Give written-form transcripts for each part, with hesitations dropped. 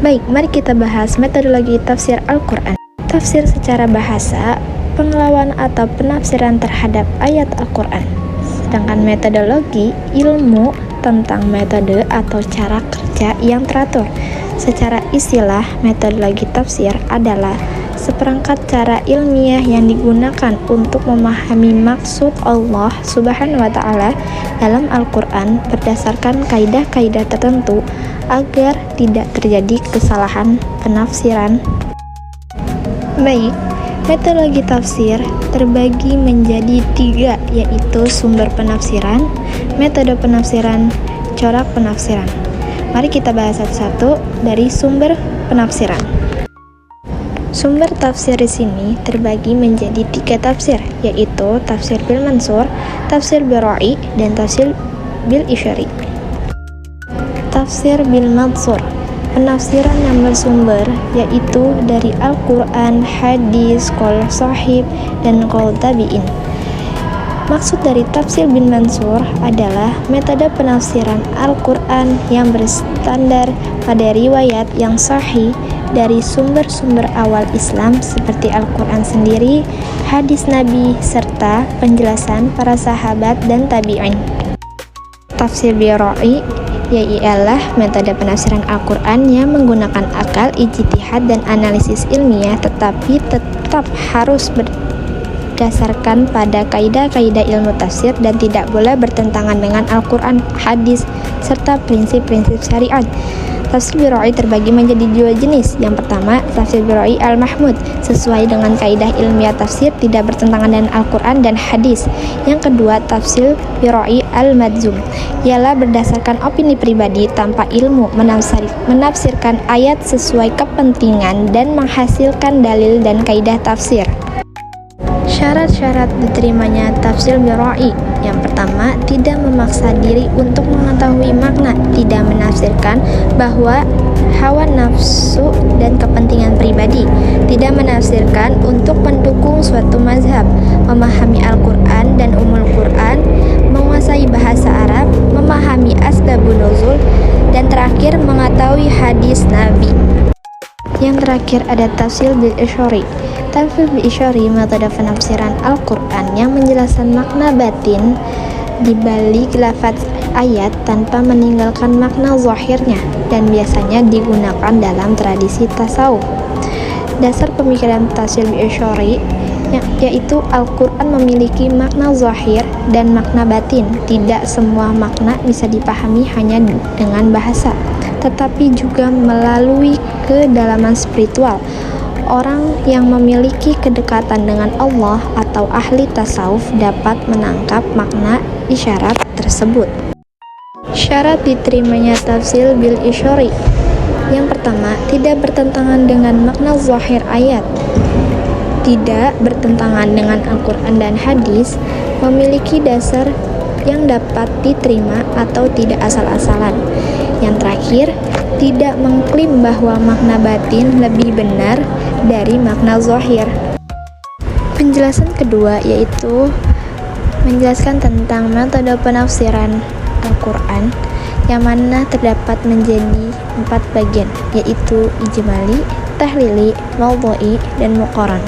Baik, mari kita bahas metodologi tafsir Al-Quran. Tafsir secara bahasa, pengelawaan atau penafsiran terhadap ayat Al-Quran. Sedangkan metodologi, ilmu tentang metode atau cara kerja yang teratur. Secara istilah, metodologi tafsir adalah seperangkat cara ilmiah yang digunakan untuk memahami maksud Allah Subhanahu wa Ta'ala dalam Al-Quran berdasarkan kaidah-kaidah tertentu agar tidak terjadi kesalahan penafsiran. Baik, metodologi tafsir terbagi menjadi 3, yaitu sumber penafsiran, metode penafsiran, corak penafsiran. Mari kita bahas satu-satu dari sumber penafsiran. Sumber tafsir di sini terbagi menjadi 3 tafsir, yaitu tafsir bil mansur, tafsir bil ra'i, dan tafsir bil isyari. Tafsir bil mansur, penafsiran yang bersumber yaitu dari Al-Quran, hadis, qaul sahih, dan qaul tabi'in. Maksud dari tafsir bil mansur adalah metode penafsiran Al-Quran yang berstandar pada riwayat yang sahih dari sumber-sumber awal Islam seperti Al-Quran sendiri, hadis Nabi, serta penjelasan para sahabat dan tabi'in. Tafsir bil ra'i ialah metode penafsiran Al-Quran yang menggunakan akal, ijtihad, dan analisis ilmiah, tetapi tetap harus berdasarkan pada kaidah-kaidah ilmu tafsir dan tidak boleh bertentangan dengan Al-Quran, hadis, serta prinsip-prinsip syariat. Tafsir bil ra'i terbagi menjadi 2 jenis. Yang pertama, tafsir bil ra'i al-mahmud, sesuai dengan kaidah ilmiah tafsir, tidak bertentangan dengan Al-Quran dan hadis. Yang kedua, tafsir bil ra'i al-madzum, ialah berdasarkan opini pribadi tanpa ilmu, menafsirkan ayat sesuai kepentingan dan menghasilkan dalil dan kaidah tafsir. Syarat-syarat diterimanya tafsir bil ra'i. Yang pertama, tidak memaksa diri untuk mengetahui makna, tidak menafsirkan bahwa hawa nafsu dan kepentingan pribadi, tidak menafsirkan untuk mendukung suatu mazhab, memahami Al-Quran dan Ummul Quran, menguasai bahasa Arab, memahami asbabun nuzul, dan terakhir mengetahui hadis Nabi. Yang terakhir ada tafsir bil isyari. Tafsir bil isyari metode penafsiran Al-Quran yang menjelaskan makna batin di balik lafaz ayat tanpa meninggalkan makna zahirnya, dan biasanya digunakan dalam tradisi tasawuf. Dasar pemikiran tafsir bil isyari yaitu Al-Quran memiliki makna zahir dan makna batin. Tidak semua makna bisa dipahami hanya dengan bahasa, tetapi juga melalui kedalaman spiritual. Orang yang memiliki kedekatan dengan Allah atau ahli tasawuf dapat menangkap makna isyarat tersebut. Syarat diterimanya tafsir bil isyari. Yang pertama, tidak bertentangan dengan makna zahir ayat, tidak bertentangan dengan Al-Quran dan hadis, memiliki dasar yang dapat diterima atau tidak asal-asalan. Yang terakhir, tidak mengklaim bahwa makna batin lebih benar dari makna zahir. Penjelasan kedua yaitu menjelaskan tentang metode penafsiran Al-Quran yang mana terdapat menjadi 4 bagian, yaitu ijmali, tahlili, mawdu'i, dan muqaran.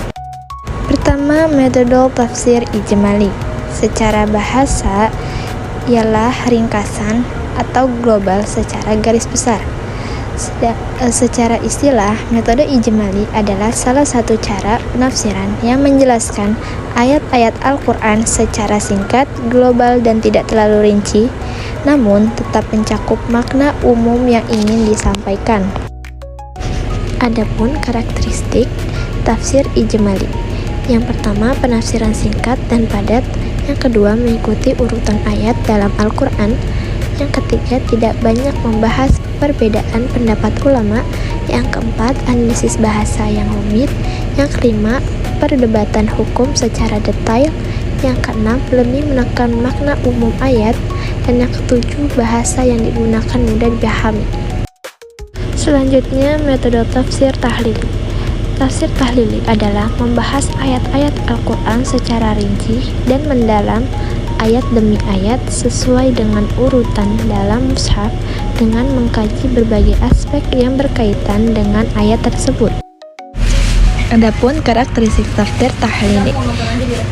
Pertama, metode tafsir ijmali. Secara bahasa ialah ringkasan atau global secara garis besar. Secara istilah, metode ijmali adalah salah satu cara penafsiran yang menjelaskan ayat-ayat Al-Quran secara singkat, global, dan tidak terlalu rinci, namun tetap mencakup makna umum yang ingin disampaikan. Adapun karakteristik tafsir ijmali. Yang pertama, penafsiran singkat dan padat. Yang kedua, mengikuti urutan ayat dalam Al-Quran. Yang ketiga, tidak banyak membahas perbedaan pendapat ulama. Yang keempat, analisis bahasa yang rumit. Yang kelima, perdebatan hukum secara detail. Yang keenam, lebih menekan makna umum ayat. Dan yang ketujuh, bahasa yang digunakan mudah dipahami. Selanjutnya, metode tafsir tahlili. Tafsir tahlili adalah membahas ayat-ayat Al-Quran secara rinci dan mendalam. ayat demi ayat sesuai dengan urutan dalam mushaf dengan mengkaji berbagai aspek yang berkaitan dengan ayat tersebut. Adapun karakteristik tafsir tahlili.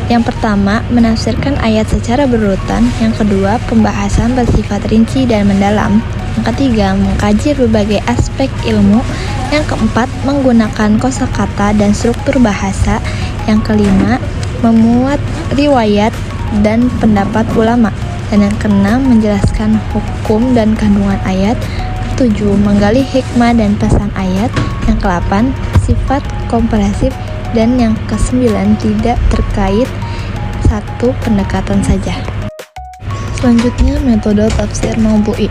Yang pertama, menafsirkan ayat secara berurutan. Yang kedua, pembahasan bersifat rinci dan mendalam. Yang ketiga, mengkaji berbagai aspek ilmu. Yang keempat, menggunakan kosakata dan struktur bahasa. Yang kelima, memuat riwayat dan pendapat ulama. Dan yang keenam, menjelaskan hukum dan kandungan ayat. Ketujuh, menggali hikmah dan pesan ayat. Yang ke-8, sifat komprehensif. Dan yang ke-9, tidak terkait satu pendekatan saja. Selanjutnya, metode tafsir maudu'i.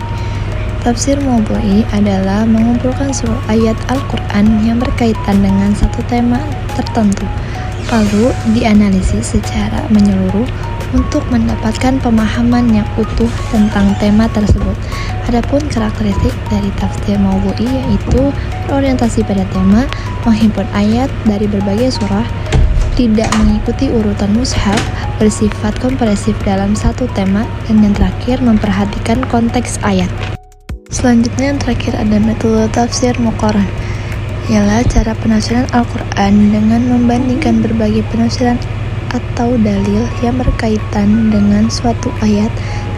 Tafsir maudu'i adalah mengumpulkan seluruh ayat Al-Quran yang berkaitan dengan satu tema tertentu, lalu dianalisis secara menyeluruh untuk mendapatkan pemahaman yang utuh tentang tema tersebut. Adapun karakteristik dari tafsir maudu'i yaitu berorientasi pada tema, menghimpun ayat dari berbagai surah, tidak mengikuti urutan mushaf, bersifat komprehensif dalam satu tema, dan yang terakhir memperhatikan konteks ayat. Selanjutnya yang terakhir ada metode tafsir muqaran, ialah cara penafsiran Al-Quran dengan membandingkan berbagai penafsiran atau dalil yang berkaitan dengan suatu ayat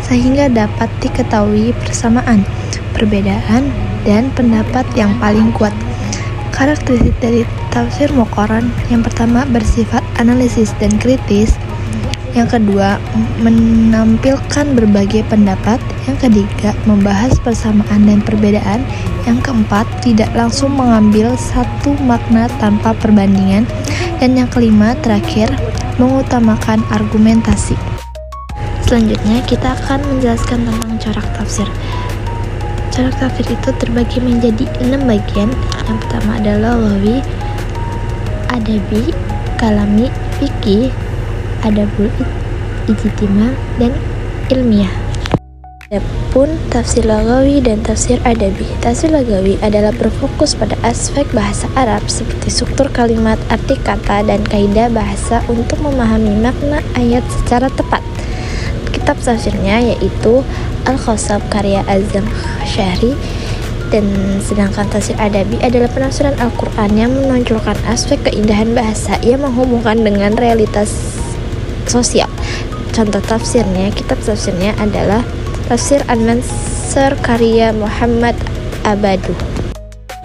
sehingga dapat diketahui persamaan, perbedaan, dan pendapat yang paling kuat. Karakteristik dari tafsir muqaran, yang pertama bersifat analisis dan kritis, yang kedua menampilkan berbagai pendapat, yang ketiga membahas persamaan dan perbedaan, yang keempat tidak langsung mengambil satu makna tanpa perbandingan, dan yang kelima terakhir mengutamakan argumentasi. Selanjutnya kita akan menjelaskan tentang corak tafsir. Corak tafsir itu terbagi menjadi 6 bagian. Yang pertama adalah lughawi, adabi, kalami, fikih, adabul ijtimal, dan ilmiah. Adapun tafsir lughawi dan tafsir adabi. Tafsir lughawi adalah berfokus pada aspek bahasa Arab seperti struktur kalimat, arti kata, dan kaidah bahasa untuk memahami makna ayat secara tepat. Kitab tafsirnya yaitu Al-Khashab karya Az-Zamakhsyari, dan sedangkan tafsir adabi adalah penafsiran Al-Quran yang menonjolkan aspek keindahan bahasa yang menghubungkan dengan realitas sosial. Contoh tafsirnya, kitab tafsirnya adalah Tafsir An-Mansur karya Muhammad Abadu.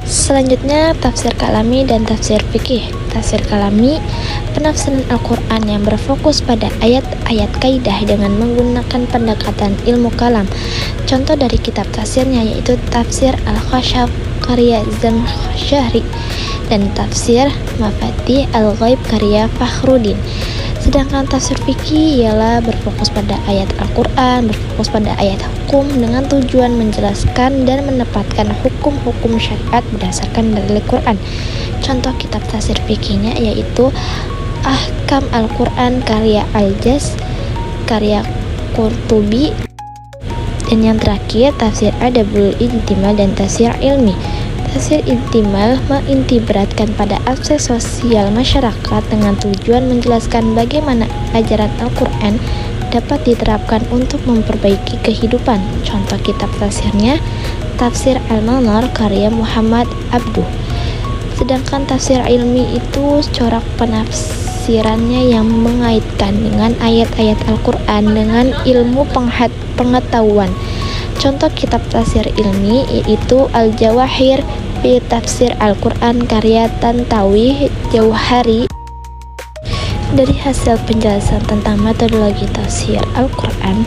Selanjutnya tafsir kalami dan tafsir fikih. Tafsir kalami, penafsiran Al-Quran yang berfokus pada ayat-ayat kaidah dengan menggunakan pendekatan ilmu kalam. Contoh dari kitab tafsirnya yaitu Tafsir Al-Khashab karya Zamakhsyari dan Tafsir Mafatih Al-Ghaib karya Fakhruddin. Sedangkan tafsir fikih ialah berfokus pada ayat Al-Quran, berfokus pada ayat hukum dengan tujuan menjelaskan dan menempatkan hukum-hukum syariat berdasarkan dalil Al-Quran. Contoh kitab tafsir fikihnya yaitu Ahkam Al-Quran karya Al-Jaz karya Qurtubi, dan yang terakhir tafsir Adabul Ijtimal dan tafsir ilmi. Tafsir Ijtimal mengintiberatkan pada aspek sosial masyarakat dengan tujuan menjelaskan bagaimana ajaran Al-Quran dapat diterapkan untuk memperbaiki kehidupan. Contoh kitab tafsirnya Tafsir Al-Manar karya Muhammad Abduh. Sedangkan tafsir ilmi itu corak penafsirannya yang mengaitkan dengan ayat-ayat Al-Quran dengan ilmu pengetahuan. Contoh kitab tafsir ilmi yaitu Al-Jawahir fi Tafsir Al-Quran karya Tantawi Jauhari. Dari hasil penjelasan tentang metodologi tafsir Al-Quran,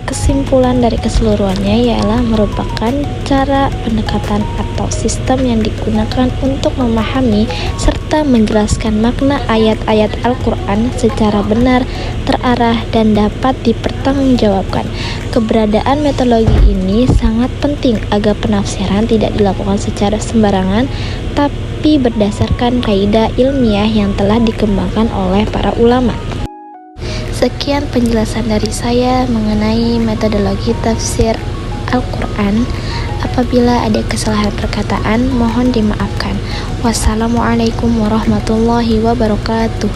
kesimpulan dari keseluruhannya ialah merupakan cara pendekatan atau sistem yang digunakan untuk memahami serta menjelaskan makna ayat-ayat Al-Quran secara benar, terarah, dan dapat dipertanggungjawabkan. Keberadaan metodologi ini sangat penting agar penafsiran tidak dilakukan secara sembarangan, tapi berdasarkan kaidah ilmiah yang telah dikembangkan oleh para ulama. Sekian penjelasan dari saya mengenai metodologi tafsir Al-Quran. Apabila ada kesalahan perkataan, mohon dimaafkan. Wassalamualaikum warahmatullahi wabarakatuh.